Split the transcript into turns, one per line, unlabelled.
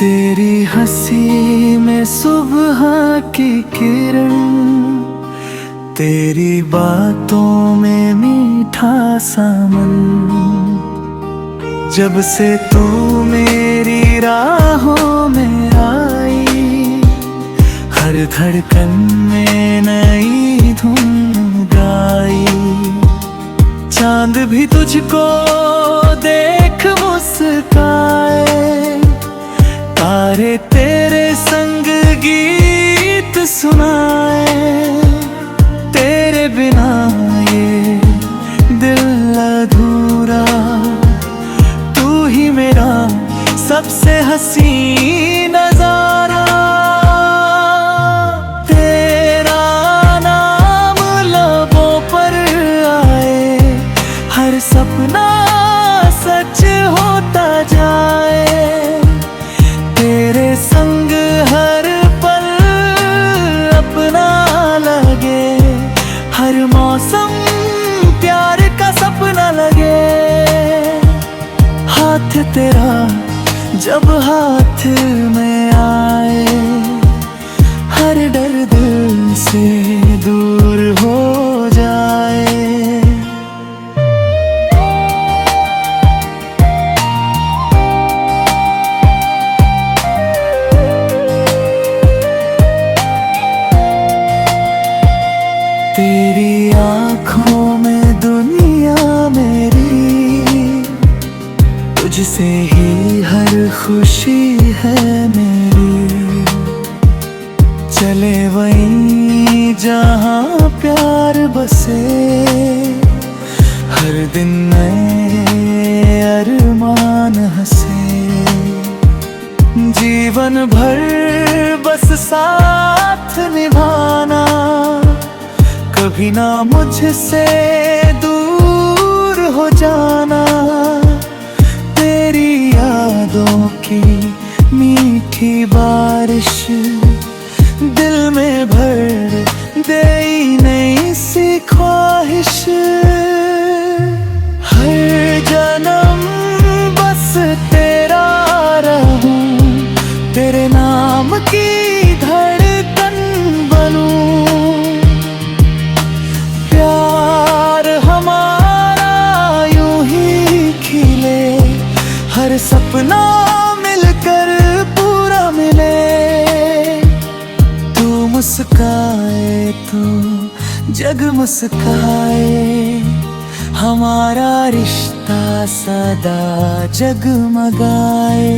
तेरी हंसी में सुबह की किरण, तेरी बातों में मीठा सामन। जब से तू मेरी राहों में आई, हर धड़कन में नई धुन गाई। चांद भी तुझको देख मुस्काए, तारे तेरे संग गीत सुनाए। तेरे बिना ये दिल अधूरा, तू ही मेरा सबसे हसीन नजारा। तेरा नाम लबों पर आए, हर सपना सच होता जाए। तेरे संग हर पल अपना लगे, हर मौसम प्यार का सपना लगे। हाथ तेरा जब हाथ में आए, हर डर दिल से दूर हो जाए। तेरी आँखों में दुनिया मेरी, तुझसे ही हर खुशी है मेरी। चले वहीं जहाँ प्यार बसे, हर दिन नए अरमान हंसे। जीवन भर बस साथ निभाना, कभी ना मुझसे दूर हो जाना। तेरी यादों की मीठी बारिश दिल में भर दे नई सी ख्वाहिश। हर जन्म बस तेरा रहूं, तेरे नाम की धड़कन बनूं। प्यार हमारा यूं ही खिले, हर सपना मिलकर पूरा मिले। तू मुस्काए तो जग मुस्काए, हमारा रिश्ता सदा जगमगाए।